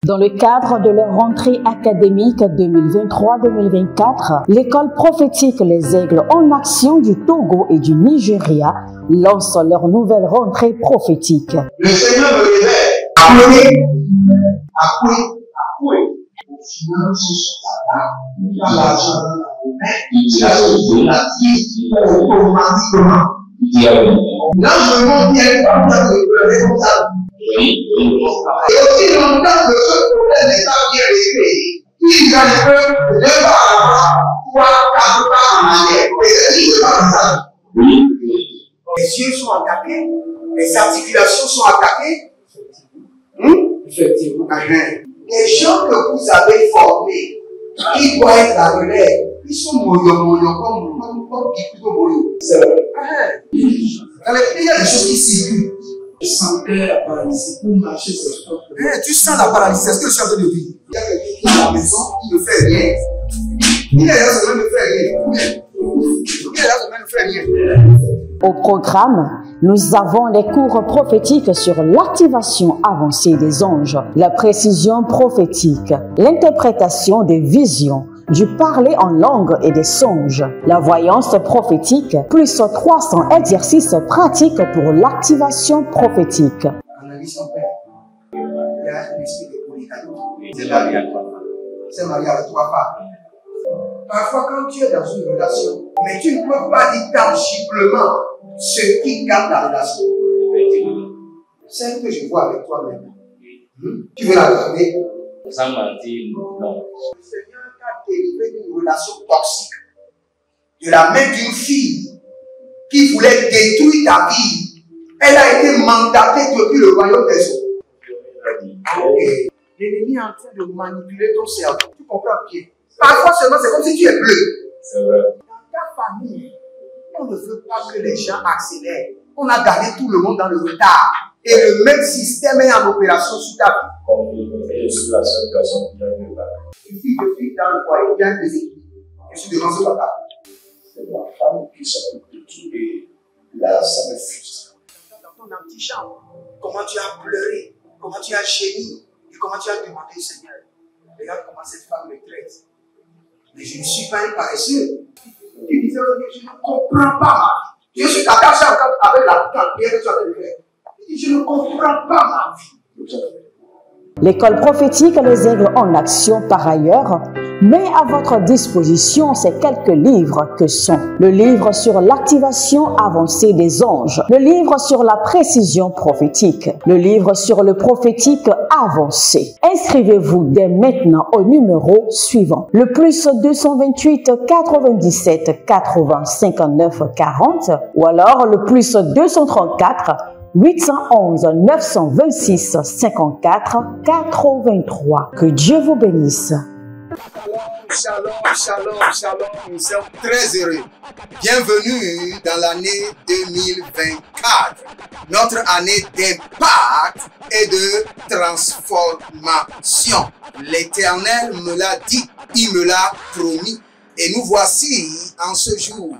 Dans le cadre de leur rentrée académique 2023-2024, l'école prophétique Les Aigles en Action du Togo et du Nigeria lance leur nouvelle rentrée prophétique. Le Seigneur me révèle, appelez. Vos finances sont là, pas l'argent dans la main, la chose la vie automatiquement. Là, je monte bien comme ça, je pleurais comme ça. Et aussi longtemps que ce problème n'est pas bien réglé, ils arrivent de par là, 3, 4 pas en arrière. Et c'est dit, c'est pas ça. Les yeux sont attaqués, les articulations sont attaquées. Effectivement. Les gens que vous avez formés, qui doivent être la relève, ils sont moyo comme plutôt moyo. C'est vrai. Dans les pays, il y a des choses qui circulent. Je sentais la paralysie pour marcher sur le corps. Tu sens la paralysie, c'est ce que je suis en train de dire. Il y a quelqu'un qui est à la maison, qui ne fait rien. Il est là, ça ne fait rien. Il est là, ça ne fait rien. Au programme, nous avons les cours prophétiques sur l'activation avancée des anges, la précision prophétique, l'interprétation des visions, du parler en langue et des songes, la voyance prophétique, plus 300 exercices pratiques pour l'activation prophétique. Analyse son père. Il y a un esprit de polygamie. C'est marié à 3 femmes. C'est marié à 3 femmes. Parfois, quand tu es dans une relation, mais tu ne peux pas dire tangiblement ce qui garde la relation. Celle que je vois avec toi-même. Tu veux la garder? Sans mentir, non. Le Seigneur t'a délivré d'une relation toxique. De la main d'une fille qui voulait détruire ta vie. Elle a été mandatée depuis le royaume des eaux. L'ennemi est en train de manipuler ton cerveau. Tu comprends bien? Parfois seulement, c'est comme si tu es bleu. C'est vrai. Dans ta famille, on ne veut pas que les gens accélèrent. On a gardé tout le monde dans le retard. Et le même système est en opération sur ta vie. Je suis la seule personne qui a vu ça. Une fille de fille dans le foyer, bien déséquilibrée. Je suis devant ce papa. C'est ma femme qui s'occupe de tout et là, ça me frustre. Dans ton antichambre, comment tu as pleuré, comment tu as gémi et comment tu as demandé au Seigneur. Regarde comment cette femme me traite. Mais je ne suis pas un paresseux. Tu disais, je ne comprends pas ma vie. Je suis attaché avec la prière que tu as fait de faire. Je ne comprends pas ma vie. L'école prophétique Les Aigles en Action, par ailleurs, met à votre disposition ces quelques livres que sont le livre sur l'activation avancée des anges, le livre sur la précision prophétique, le livre sur le prophétique avancé. Inscrivez-vous dès maintenant au numéro suivant, le plus 228 97 80 59 40 ou alors le plus 234 811 926 54 83. Que Dieu vous bénisse. Shalom, shalom, shalom. Nous sommes très heureux. Bienvenue dans l'année 2024. Notre année d'impact et de transformation. L'Éternel me l'a dit, il me l'a promis. Et nous voici en ce jour.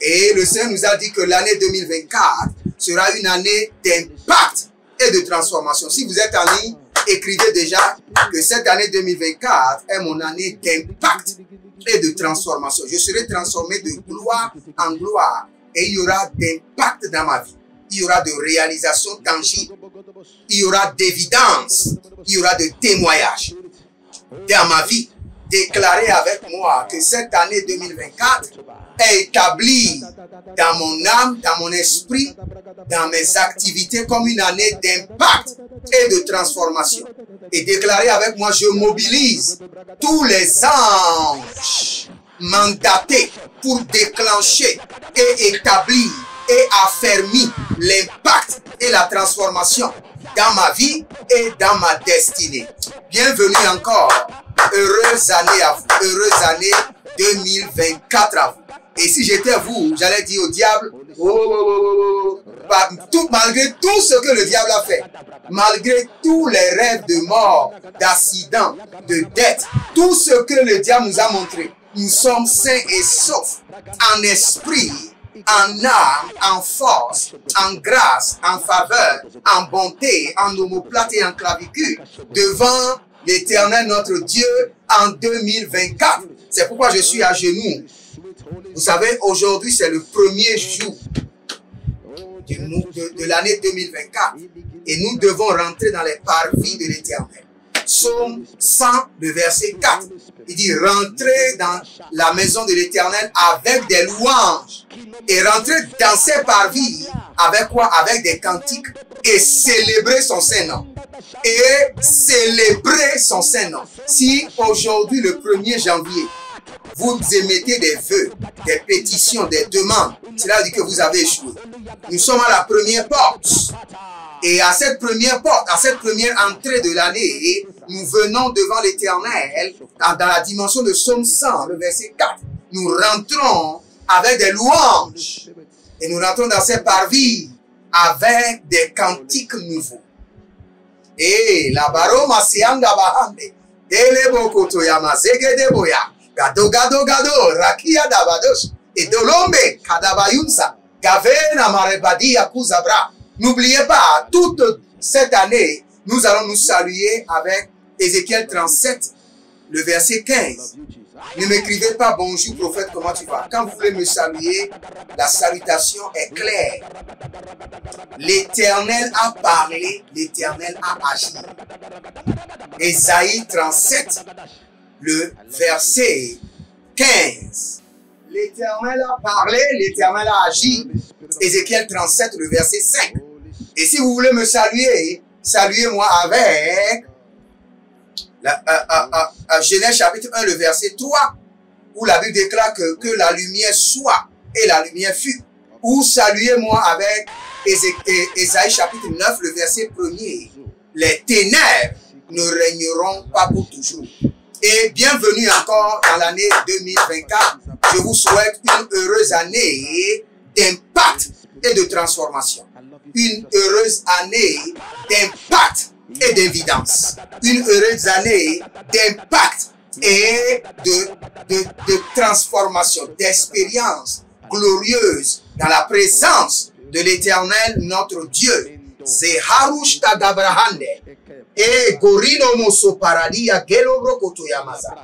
Et le Seigneur nous a dit que l'année 2024 sera une année d'impact et de transformation. Si vous êtes en ligne, écrivez déjà que cette année 2024 est mon année d'impact et de transformation. Je serai transformé de gloire en gloire et il y aura d'impact dans ma vie. Il y aura de réalisation tangible. Il y aura d'évidence. Il y aura de témoignages dans ma vie. Déclarez avec moi que cette année 2024 est établie dans mon âme, dans mon esprit, dans mes activités comme une année d'impact et de transformation. Et déclarez avec moi, je mobilise tous les anges mandatés pour déclencher et établir et affermir l'impact et la transformation dans ma vie et dans ma destinée. Bienvenue encore. Heureuse année à vous. Heureuse année 2024 à vous. Et si j'étais vous, j'allais dire au diable, malgré tout ce que le diable a fait, malgré tous les rêves de mort, d'accidents, de dettes, tout ce que le diable nous a montré, nous sommes sains et saufs en esprit en âme, en force, en grâce, en faveur, en bonté, en omoplate et en clavicule, devant l'Éternel notre Dieu en 2024. C'est pourquoi je suis à genoux. Vous savez, aujourd'hui, c'est le premier jour de l'année 2024. Et nous devons rentrer dans les parvis de l'Éternel. Psaume 100, le verset 4. Il dit, rentrez dans la maison de l'Éternel avec des louanges. Et rentrez dans ses parvis avec quoi? Avec des cantiques. Et célébrer son Saint-Nom. Et célébrer son Saint-Nom. Si aujourd'hui, le 1er janvier, vous émettez des vœux, des pétitions, des demandes, cela veut dire que vous avez échoué. Nous sommes à la première porte. Et à cette première porte, à cette première entrée de l'année, nous venons devant l'Éternel dans la dimension de Psaume 100, le verset 4. Nous rentrons avec des louanges et nous rentrons dans ces parvis avec des cantiques nouveaux. Et la baroma sianga bahande, delebo toyama zegedeboya, gado gado gado, rakia dabados, et dolombe kadabayunsa, gavena marebadi akuzabra. N'oubliez pas, toute cette année, nous allons nous saluer avec Ézéchiel 37, le verset 15. Ne m'écrivez pas bonjour prophète, comment tu vas? Quand vous voulez me saluer, la salutation est claire. L'Éternel a parlé, l'Éternel a agi. Ésaïe 37, le verset 15. L'Éternel a parlé, l'Éternel a agi. Ézéchiel 37, le verset 5. Et si vous voulez me saluer, saluez-moi avec Genèse chapitre 1, le verset 3, où la Bible déclare que la lumière soit et la lumière fut. Ou saluez-moi avec Ésaïe chapitre 9, le verset 1er. Les ténèbres ne régneront pas pour toujours. Et bienvenue encore dans l'année 2024. Je vous souhaite une heureuse année d'impact et de transformation. Une heureuse année d'impact et d'évidence. Une heureuse année d'impact et de transformation, d'expérience glorieuse dans la présence de l'Éternel notre Dieu. C'est Harush Tagabrahande et Gorino Moso Paradia Gelobro Kotoyamaza.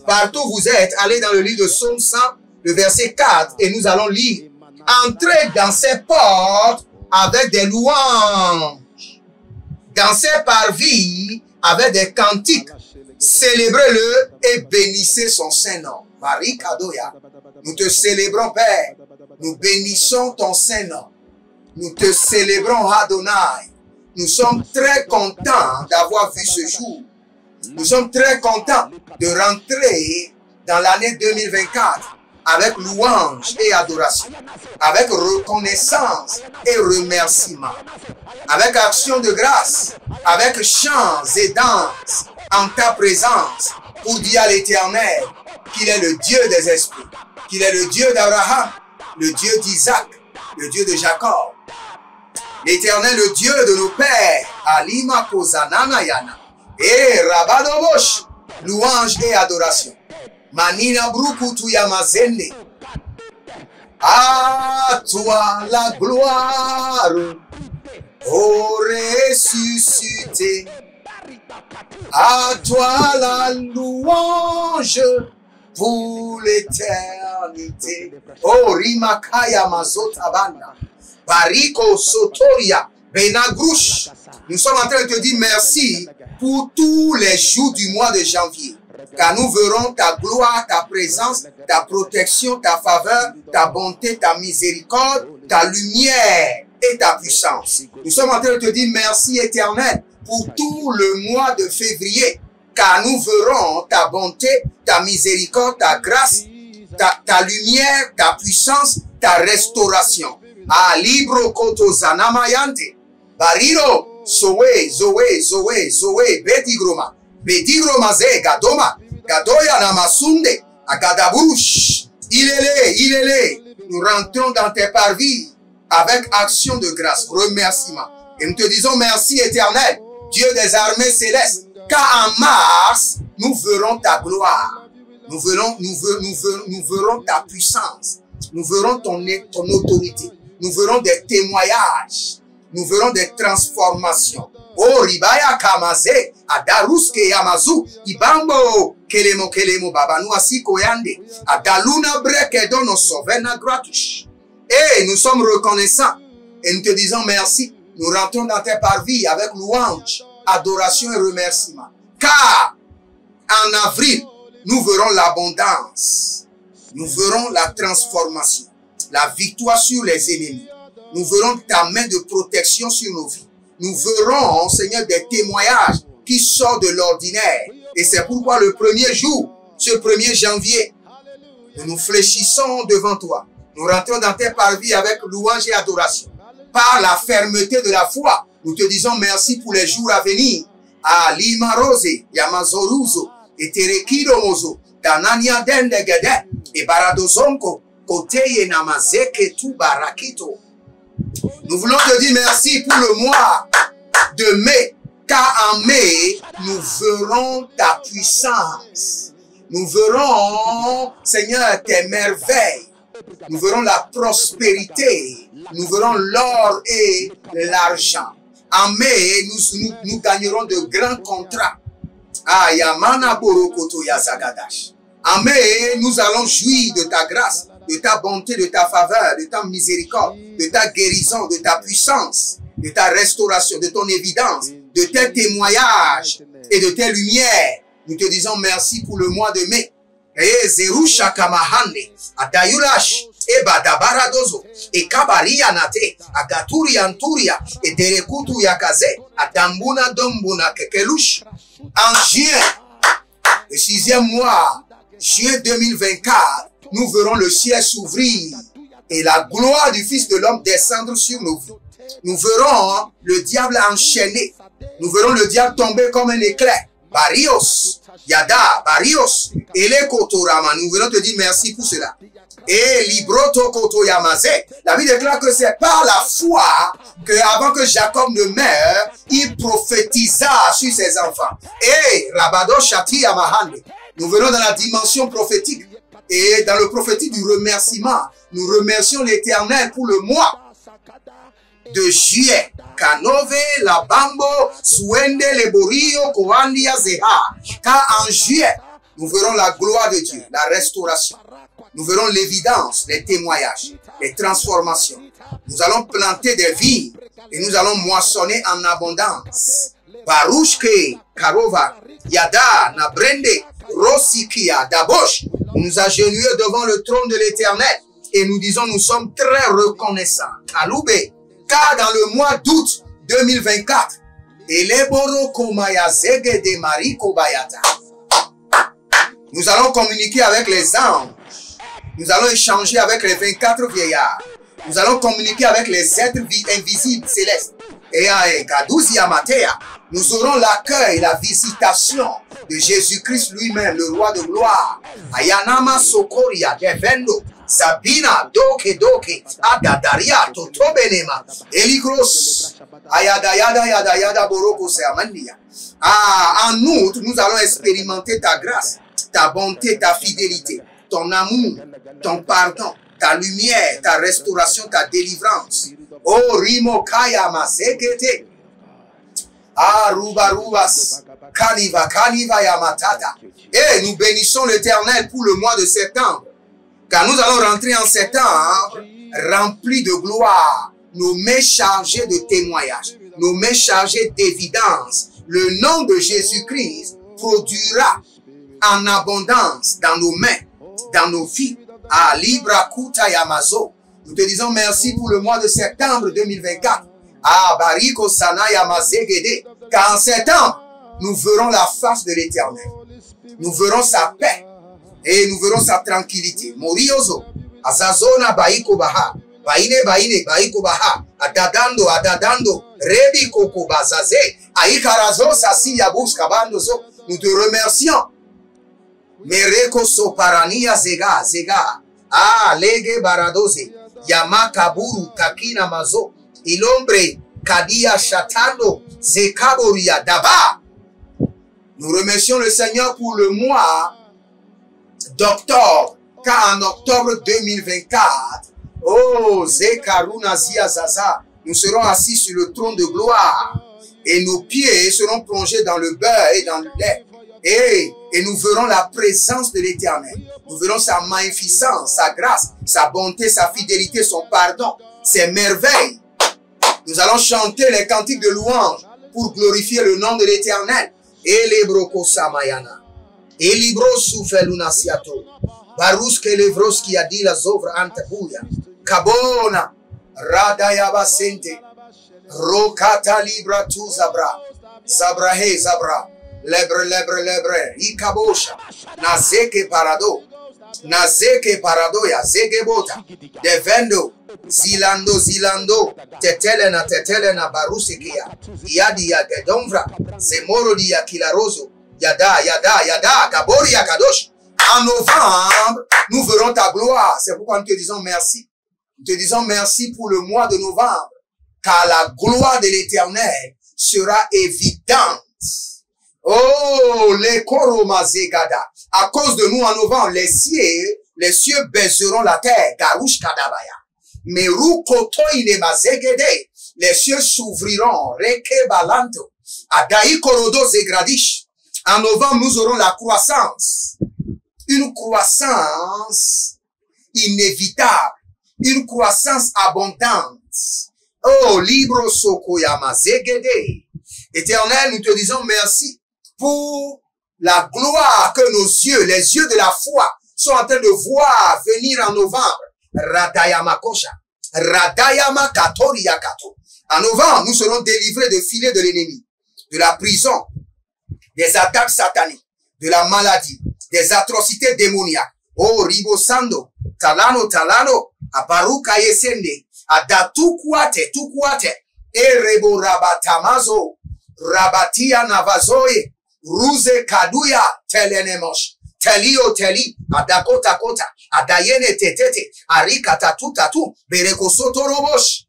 Partout où vous êtes, allez dans le livre de Psaume 100, le verset 4, et nous allons lire. Entrez dans ces portes avec des louanges, dans ces parvis avec des cantiques. Célébrez-le et bénissez son Saint-Nom. Marie Kadoya, nous te célébrons, Père. Nous bénissons ton Saint-Nom. Nous te célébrons, Adonai. Nous sommes très contents d'avoir vu ce jour. Nous sommes très contents de rentrer dans l'année 2024 avec louange et adoration, avec reconnaissance et remerciement, avec action de grâce, avec chants et danses en ta présence pour dire à l'Éternel qu'il est le Dieu des esprits, qu'il est le Dieu d'Abraham, le Dieu d'Isaac, le Dieu de Jacob. L'Éternel, le Dieu de nos pères, Alima Kozananayana, et Rabadobosh, louange et adoration. Manina Brukutu Yamazende. À toi la gloire, ô ressuscité. À toi la louange pour l'éternité. Oh Rimakaya Mazotabanda. Bariko Sotoria Benagrouche. Nous sommes en train de te dire merci pour tous les jours du mois de janvier. Car nous verrons ta gloire, ta présence, ta protection, ta faveur, ta bonté, ta miséricorde, ta lumière et ta puissance. Nous sommes en train de te dire merci éternel pour tout le mois de février. Car nous verrons ta bonté, ta miséricorde, ta grâce, ta lumière, ta puissance, ta restauration. Ah, libro koto zanamayante. Bariro, zoe, zoe, zoe, zoe, bedigroma. Bedigroma ze, gadoma. Gadoya namasunde. Agadabush. Il est là. Nous rentrons dans tes parvis avec action de grâce, remerciement. Et nous te disons merci éternel, Dieu des armées célestes. Car en mars, nous verrons ta gloire. Nous verrons ta puissance. Nous verrons ton autorité. Nous verrons des témoignages. Nous verrons des transformations. Oh, Ribaya Kamaze, Adaruske Yamazu, Ibambo, Kelemo Baba, Nuasi Koyande, Adaluna Brekedono Sovena Gratush. Et nous sommes reconnaissants et nous te disons merci. Nous rentrons dans tes parvis avec louange, adoration et remerciement. Car en avril, nous verrons l'abondance. Nous verrons la transformation, la victoire sur les ennemis. Nous verrons ta main de protection sur nos vies. Nous verrons, Seigneur, des témoignages qui sortent de l'ordinaire. Et c'est pourquoi le premier jour, ce 1er janvier, nous fléchissons devant toi. Nous rentrons dans tes parvis avec louange et adoration. Par la fermeté de la foi, nous te disons merci pour les jours à venir. À Lima Rose, Yamazoruzo, et Terekido Mozo, Danania Dendegede, et Baradozonko, Koteye Namazeke tu Barakito. Nous voulons te dire merci pour le mois de mai, car en mai, nous verrons ta puissance. Nous verrons, Seigneur, tes merveilles. Nous verrons la prospérité. Nous verrons l'or et l'argent. En mai, nous gagnerons de grands contrats. Ah, Yamana Borokoto Yazagadash. En mai, nous allons jouir de ta grâce, de ta bonté, de ta faveur, de ta miséricorde, de ta guérison, de ta puissance, de ta restauration, de ton évidence, de tes témoignages et de tes lumières. Nous te disons merci pour le mois de mai. Et Zerusha Kamahande, Adayulash, et Badabaradozo, et Kabaria Nate, Agaturi Anturia, et Derekutu Yakaze, Adambuna Dombuna Kekelush. En juin, le 6e mois, juin 2024, nous verrons le ciel s'ouvrir et la gloire du Fils de l'homme descendre sur nos vies. Nous verrons le diable enchaîné. Nous verrons le diable tomber comme un éclair. Barrios, Yada, Barrios, Ele Kotorama. Nous venons te dire merci pour cela. Et Libroto Koto Yamase. La Bible déclare que c'est par la foi que avant que Jacob ne meure, il prophétisa sur ses enfants. Et Rabado Shati Yamahande. Nous venons dans la dimension prophétique. Et dans le prophétique du remerciement, nous remercions l'Éternel pour le mois de juillet. Kanove, la Bambo, Suende, le Borio, Koandia, Zeha. Car en juillet, nous verrons la gloire de Dieu, la restauration. Nous verrons l'évidence, les témoignages, les transformations. Nous allons planter des vignes et nous allons moissonner en abondance. Barushke, Karova, Yada, Nabrende, Rosikia, Dabosh. Nous nous agenouillons devant le trône de l'Éternel et nous disons nous sommes très reconnaissants. Kaloube, car dans le mois d'août 2024, nous allons communiquer avec les anges. Nous allons échanger avec les 24 vieillards. Nous allons communiquer avec les êtres invisibles célestes. Et à Kadouzi Amatea, nous aurons l'accueil, la visitation de Jésus-Christ lui-même, le roi de gloire. Ayanama Sokoria, Devendo, Sabina, Doke, Adadaria, Totobenema, Eligros, Ayada, Boroko, Seamandia. Ah, en outre, nous allons expérimenter ta grâce, ta bonté, ta fidélité, ton amour, ton pardon, ta lumière, ta restauration, ta délivrance. Oh, Rimo Kaya Masekete. Ah, Rubas, Kaniva Yamatata. Et nous bénissons l'Éternel pour le mois de septembre. Car nous allons rentrer en septembre remplis de gloire, nos mains chargées de témoignages, nos mains chargées d'évidence. Le nom de Jésus-Christ produira en abondance dans nos mains, dans nos vies. À Libra Kuta Yamazo. Nous te disons merci pour le mois de septembre 2024. À Bariko Sana Yamazegede. Car en septembre, nous verrons la face de l'Éternel. Nous verrons sa paix. Et nous verrons sa tranquillité. Moriozo. Azazona Baiko Baha. Baine, Baiko Baha. Adadando. Rebi Koko Bazaze. Aikarazo Sasi Yabus Kabandozo. Nous te remercions. Mereko Soparania Zega. Ah, Lege Baradoze. Yamakaburu Kakina Mazo. Ilombre Kadia Chatando. Zekaboria Daba. Nous remercions le Seigneur pour le mois d'octobre Car en octobre 2024, oh, Zekaruna Zia Zaza, nous serons assis sur le trône de gloire et nos pieds seront plongés dans le beurre et dans le lait. Et nous verrons la présence de l'Éternel. Nous verrons sa magnificence, sa grâce, sa bonté, sa fidélité, son pardon, ses merveilles. Nous allons chanter les cantiques de louange pour glorifier le nom de l'Éternel. Elebroko Samayana. Elibro Soufelunasiato. Baruske Levros qui a dit la zovre Antabuya. Kabona. Radayaba Sente. Rokata Libra Tu Zabra. Zabrahe Zabra. Lebre, lebre, lebre. Ikabosha. Nazeke Parado. Nazeke Paradoya. Zegebota. Devendo. Zilando, Zilando. Tetelena, Tetelena Barusekia. Yadi Yagedonvra. Zemoro di Yakilarozo. Yada, Yada, Yada. Gabori Yakadosh. En novembre, nous verrons ta gloire. C'est pourquoi nous te disons merci. Nous te disons merci pour le mois de novembre. Car la gloire de l'Éternel sera évidente. Oh, les koromazegada. À cause de nous en novembre, les cieux baiseront la terre. Garouche kadabaya. Meru kotoine mazegede. Les cieux s'ouvriront. Reke balanto. Adaï korodo zegradish. En novembre, nous aurons la croissance. Une croissance inévitable. Une croissance abondante. Oh, libro sokoyama zegede. Éternel, nous te disons merci pour la gloire que nos yeux, les yeux de la foi, sont en train de voir venir en novembre. Radayama kosha. Radayama katoria kato. En novembre, nous serons délivrés de filets de l'ennemi, de la prison, des attaques sataniques, de la maladie, des atrocités démoniaques. Oh, ribosando, talano, talano, aparuka yesende, adatu kuate, erebo rabatamazo, rabatia navazoe, ruze kaduya, telenemosh, telio teli, adakota kota, adayene tetete, arika tatu tatu, berekosoto robosh,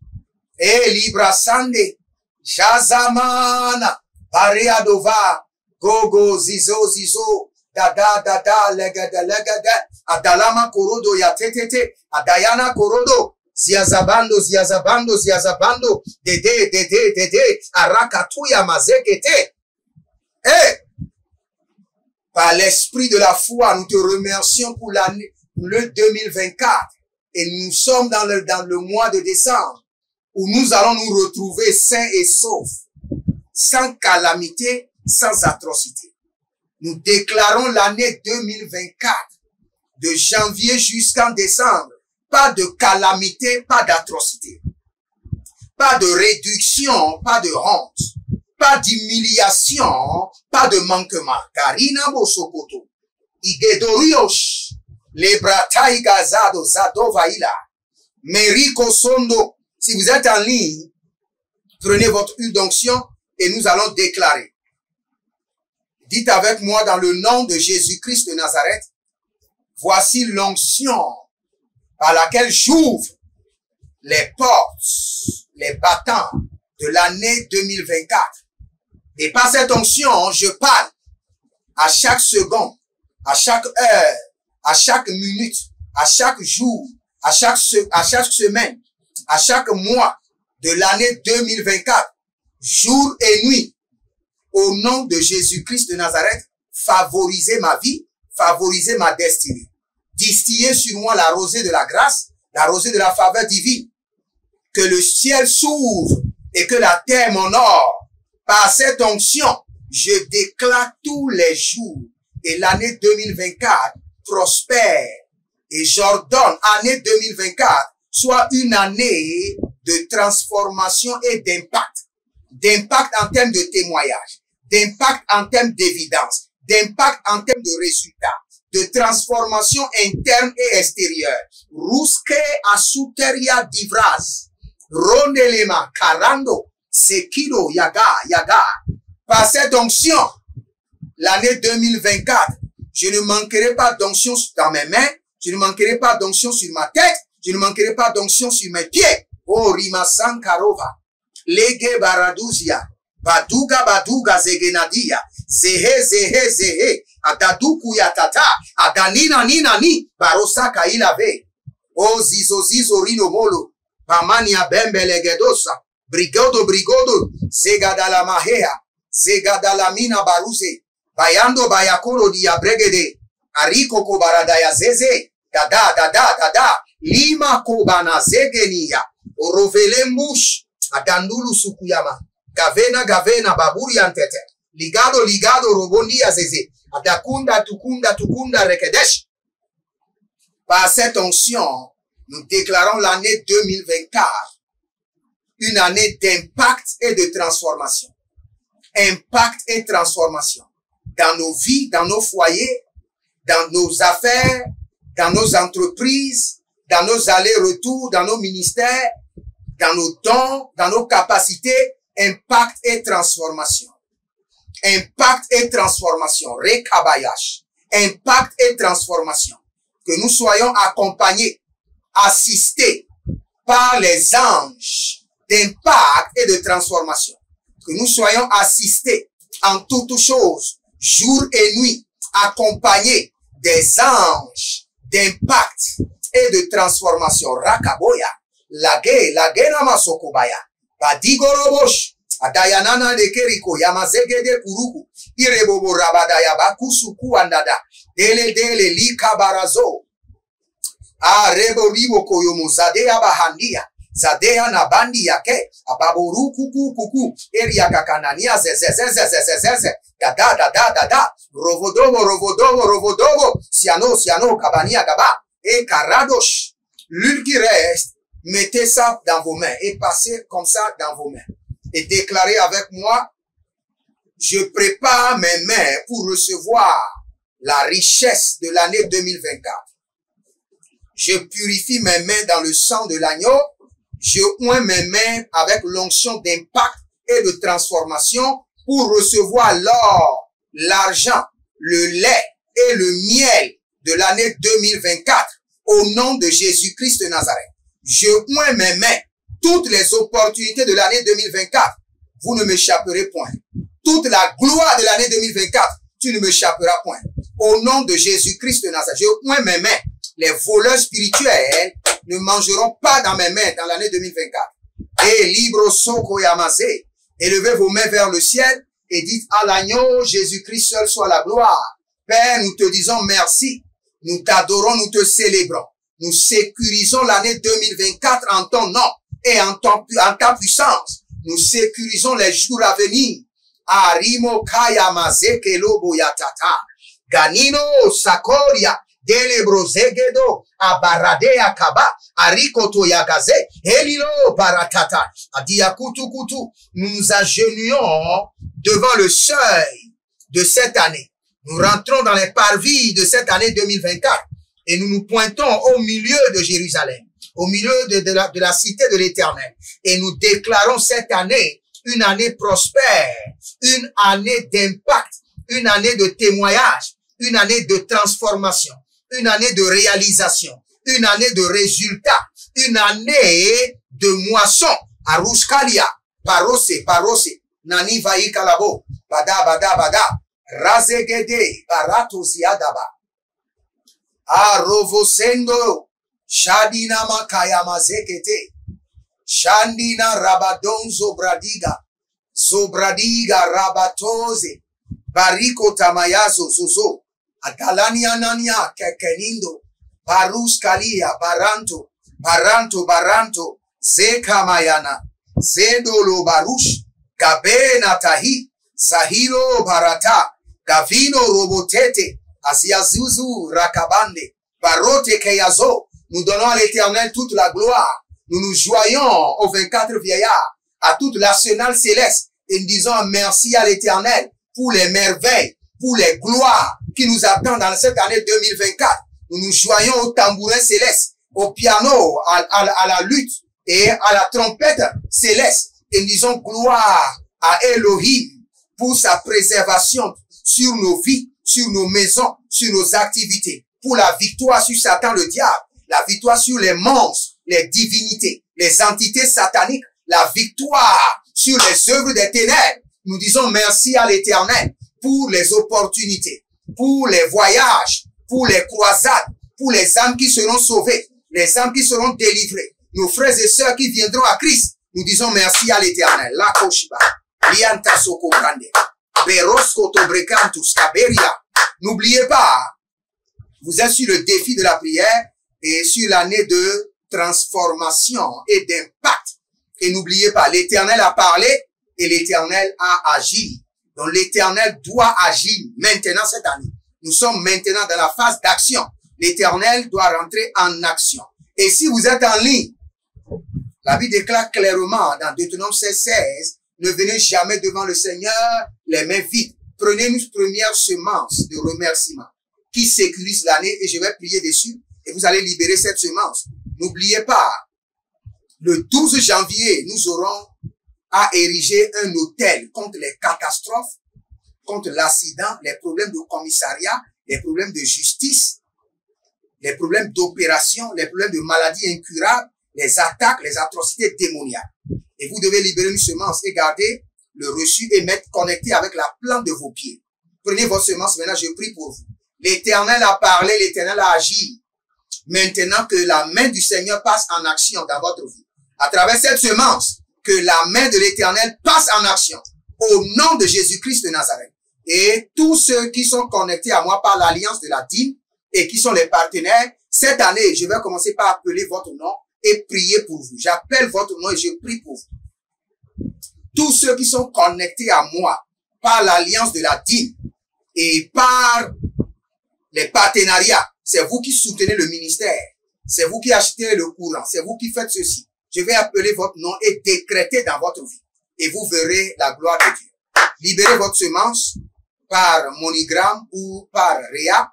libra sande, jazamana, pareadova, gogo, zizo, zizo, dada, dada, legada, legada, adalama korodo ya tetete, adayana korodo, ziazabando, ziazabando, ziazabando, dede, dede, dede, arakatuya mazekete. Par l'esprit de la foi, nous te remercions pour l'année, le 2024. Et nous sommes dans le mois de décembre, où nous allons nous retrouver sains et saufs, sans calamité, sans atrocité. Nous déclarons l'année 2024, de janvier jusqu'en décembre. Pas de calamité, pas d'atrocité. Pas de réduction, pas de honte. Pas d'humiliation, pas de manquement. Karina Bosokoto. Igedoriosh. Lebratai Gazado Zadovaila. Meriko Sondo. Si vous êtes en ligne, prenez votre huile d'onction et nous allons déclarer. Dites avec moi dans le nom de Jésus-Christ de Nazareth, voici l'onction par laquelle j'ouvre les portes, les battants de l'année 2024. Et par cette onction, je parle à chaque seconde, à chaque heure, à chaque minute, à chaque jour, à chaque semaine, à chaque mois de l'année 2024, jour et nuit. Au nom de Jésus-Christ de Nazareth, favorisez ma vie, favorisez ma destinée. Distillez sur moi la rosée de la grâce, la rosée de la faveur divine. Que le ciel s'ouvre et que la terre m'honore. Par cette onction, je déclare tous les jours et l'année 2024 prospère. Et j'ordonne année 2024 soit une année de transformation et d'impact. D'impact en termes de témoignage, d'impact en termes d'évidence, d'impact en termes de résultats, de transformation interne et extérieure. Ruske asuteria divras, rondelema karando, sekido yaga yaga. Par cette onction, l'année 2024, je ne manquerai pas d'onction dans mes mains, je ne manquerai pas d'onction sur ma tête, je ne manquerai pas d'onction sur mes pieds. Oh rimasan karova. Lege baraduzia, baduga baduga zegenadia, zehe zehe zehe, Ataduku yatata. Adanina nina ni. Barosaka ilave. O zizo zizo rino molo. Pamania bembele gedosa. Brigodo brigodo. Zegadala mahea. Zegadala mina baruze. Bayando bayakoro diabregede. Ariko kobaradaya zeze. Dada. Lima kobana zegenia. Orovelembush. Adandulu sukuyama. Gavena baburi antete. Ligado robondi azeze. Adakunda tukunda rekedesh. Par cette onction, nous déclarons l'année 2024 une année d'impact et de transformation. Impact et transformation. Dans nos vies, dans nos foyers, dans nos affaires, dans nos entreprises, dans nos allers-retours, dans nos ministères, dans nos dons, dans nos capacités, impact et transformation. Impact et transformation. Rekabayash. Impact et transformation. Que nous soyons accompagnés, assistés par les anges d'impact et de transformation. Que nous soyons assistés en toutes choses, jour et nuit, accompagnés des anges d'impact et de transformation. Rakaboya, lage namasokobaya, badigorobosh, adayanana de keriko, yamazegede kuruku, irebobo rabadaya bakusuku andada, dele lika barazo, rebo ribo koyomo zadea bahandia, zadea nabandi yake, ababoruku kuku, eria kakanania zezezezezezezeze, dada, rovodovo, siano, kabania gaba, et karadosh. L'huile qui reste, mettez ça dans vos mains et passez comme ça dans vos mains. Et déclarez avec moi, je prépare mes mains pour recevoir la richesse de l'année 2024. Je purifie mes mains dans le sang de l'agneau. Je oins mes mains avec l'onction d'impact et de transformation pour recevoir l'or, l'argent, le lait et le miel de l'année 2024 au nom de Jésus-Christ de Nazareth. Je oins mes mains. Toutes les opportunités de l'année 2024, vous ne m'échapperez point. Toute la gloire de l'année 2024, tu ne m'échapperas point. Au nom de Jésus-Christ de Nazareth, je oins mes mains. Les voleurs spirituels ne mangeront pas dans mes mains dans l'année 2024. Et libre soko yamase, élevez vos mains vers le ciel et dites à l'agneau, Jésus-Christ seul soit la gloire. Père, nous te disons merci. Nous t'adorons, nous te célébrons. Nous sécurisons l'année 2024 en ton nom et en ta puissance. Nous sécurisons les jours à venir. Arimo kaya mazeke lobo yatata. Ganino sakoria. Delebro zegedo. Abarade akaba. Arikoto yagaze. Elilo baratata. Adiakutu kutu. Nous nous agenouillons devant le seuil de cette année. Nous rentrons dans les parvis de cette année 2024 et nous nous pointons au milieu de Jérusalem, au milieu de la cité de l'Éternel. Et nous déclarons cette année une année prospère, une année d'impact, une année de témoignage, une année de transformation, une année de réalisation, une année de résultats, une année de moisson. Aruskalia, parose, nani vaïka labo, bada. Razegede barato ziadaba. Arovosendo shadina makaya mazekete. Shandina rabadon zobradiga rabatoze. Bariko tamayazo zozo. Atalania nania kekenindo. Barus kalia baranto. Zeka mayana. Zedolo barush. Gabena tahi. Sahiro barata. Gavino robotete, Asiazuzu rakabande, barote keyazo. Nous donnons à l'Éternel toute la gloire. Nous nous joignons aux 24 vieillards, à toute l'arsenal céleste, et nous disons merci à l'Éternel pour les merveilles, pour les gloires qui nous attendent dans cette année 2024. Nous nous joignons au tambourin céleste, au piano, à la lutte et à la trompette céleste, et nous disons gloire à Elohim pour sa préservation sur nos vies, sur nos maisons, sur nos activités, pour la victoire sur Satan le diable, la victoire sur les monstres, les divinités, les entités sataniques, la victoire sur les œuvres des ténèbres. Nous disons merci à l'Éternel pour les opportunités. pour les voyages, pour les croisades, pour les âmes qui seront sauvées, les âmes qui seront délivrées, nos frères et sœurs qui viendront à Christ. Nous disons merci à l'Éternel. La Koshiba, Lianta Soko Brande, Berosko Tobrekantus, Kaberia. N'oubliez pas, vous êtes sur le défi de la prière et sur l'année de transformation et d'impact. Et n'oubliez pas, l'Éternel a parlé et l'Éternel a agi. Donc l'Éternel doit agir maintenant cette année. Nous sommes maintenant dans la phase d'action. L'Éternel doit rentrer en action. Et si vous êtes en ligne, la Bible déclare clairement dans Deutéronome 16, ne venez jamais devant le Seigneur les mains vides. Prenez une première semence de remerciement qui sécurise l'année et je vais prier dessus et vous allez libérer cette semence. N'oubliez pas, le 12 janvier, nous aurons à ériger un hôtel contre les catastrophes, contre l'accident, les problèmes de commissariat, les problèmes de justice, les problèmes d'opération, les problèmes de maladies incurables, les attaques, les atrocités démoniaques. Et vous devez libérer une semence et garder le reçu et mettre connecté avec la plante de vos pieds. Prenez votre semence, maintenant je prie pour vous. L'Éternel a parlé, l'Éternel a agi. Maintenant que la main du Seigneur passe en action dans votre vie. À travers cette semence, que la main de l'Éternel passe en action. Au nom de Jésus-Christ de Nazareth. Et tous ceux qui sont connectés à moi par l'alliance de la dîme et qui sont les partenaires, cette année, je vais commencer par appeler votre nom et prier pour vous. J'appelle votre nom et je prie pour vous. Tous ceux qui sont connectés à moi par l'alliance de la dîme et par les partenariats, c'est vous qui soutenez le ministère. C'est vous qui achetez le courant. C'est vous qui faites ceci. Je vais appeler votre nom et décréter dans votre vie. Et vous verrez la gloire de Dieu. Libérez votre semence par MoneyGram ou par Réa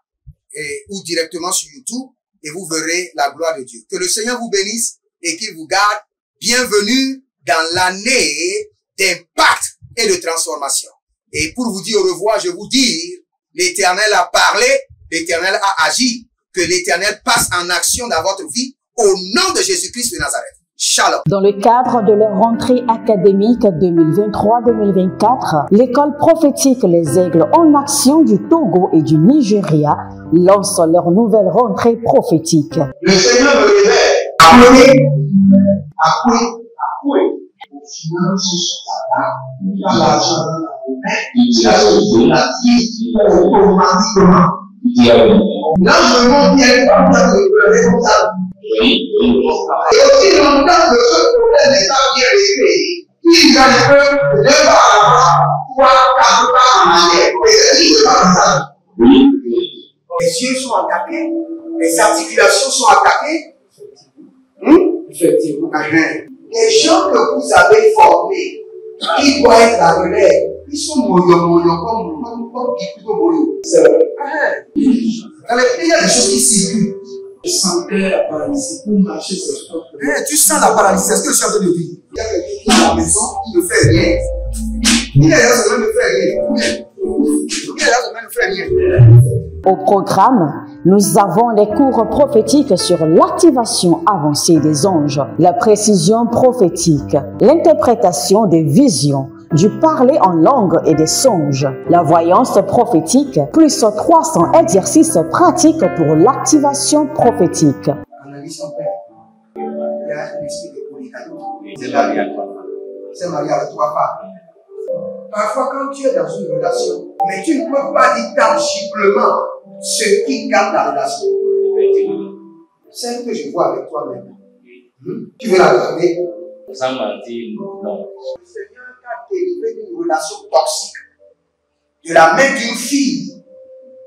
ou directement sur YouTube et vous verrez la gloire de Dieu. Que le Seigneur vous bénisse et qu'il vous garde. Bienvenue dans l'année d'impact et de transformation. Et pour vous dire au revoir, je vous dis, l'Éternel a parlé, l'Éternel a agi. Que l'Éternel passe en action dans votre vie au nom de Jésus-Christ de Nazareth. Shalom. Dans le cadre de leur rentrée académique 2023-2024, l'école prophétique Les Aigles en Action du Togo et du Nigeria lance leur nouvelle rentrée prophétique. Le Seigneur me révèle. Appelez. Aux finances sur ta table, dans l'argent dans la main, automatiquement. Là, je monte bien comme ça, comme ça. Et aussi longtemps que ce problème n'est pas bien réglé, il y a un peu de pas à l'avant, 3, 4 pas en arrière. Et c'est pas ça. Les yeux sont attaqués, les articulations sont attaquées. Effectivement. Les gens que vous avez formés, qui doivent être la relève, ils sont moyo comme plutôt moyo. C'est vrai. Dans les pays, il y a des choses qui circulent. Je sentais la paralysie pour marcher sur ce corps. Tu sens la paralysie, c'est ce que je suis en train de dire. Il y a quelqu'un qui est à la maison, qui ne fait rien. Il est là, ça ne fait rien. Il est là, ça ne fait rien. Au programme, nous avons les cours prophétiques sur l'activation avancée des anges, la précision prophétique, l'interprétation des visions, du parler en langue et des songes, la voyance prophétique, plus 300 exercices pratiques pour l'activation prophétique. Analyse son père. Il y a un esprit de polygamie. C'est marié à 3 femmes. C'est marié à 3 femmes. Parfois, quand tu es dans une relation, mais tu ne peux pas dire tangiblement ce qui garde la relation. C'est ce que je vois avec toi maintenant. Tu veux la garder? Sans mentir, non. Le Seigneur t'a délivré d'une relation toxique. De la main d'une fille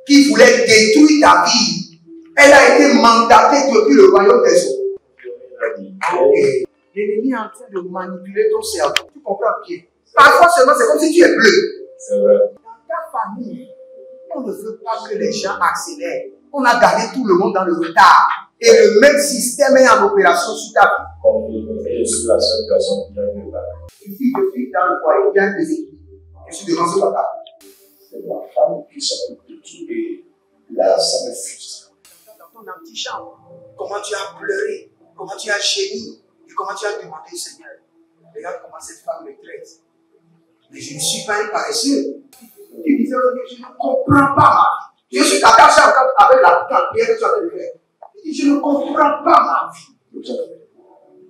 qui voulait détruire ta vie. Elle a été mandatée depuis le royaume des eaux. Et l'ennemi est en train de manipuler ton cerveau. Tu comprends bien? Parfois seulement, c'est comme si tu es bleu. C'est vrai. Dans ta famille, on ne veut pas que les gens accélèrent. On a gardé tout le monde dans le retard. Et le même système est en opération sur ta vie. Comme je suis la seule personne qui a eu ça. Une fille de fille dans le foyer, bien déséquilibrée. Je suis devant ce papa. C'est ma femme qui s'occupe de tout et là, ça me frustre. Dans ton antichambre, comment tu as pleuré, comment tu as gémi et comment tu as demandé au Seigneur. Regarde comment cette femme me traite. Mais je ne suis pas un paresseux. Tu disais, je ne comprends pas ma vie. Je suis attaché avec la prière que tu as fait de faire. Je ne comprends pas ma vie.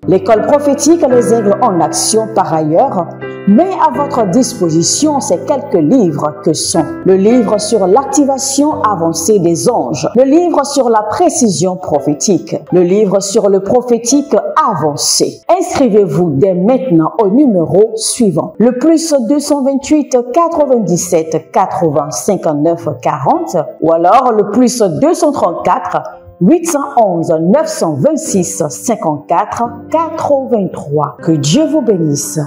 L'école prophétique Les Aigles en Action par ailleurs met à votre disposition ces quelques livres que sont le livre sur l'activation avancée des anges, le livre sur la précision prophétique, le livre sur le prophétique avancé. Inscrivez-vous dès maintenant au numéro suivant, le plus 228 97 80 59 40 ou alors le plus 234 811 926 54 83. Que Dieu vous bénisse.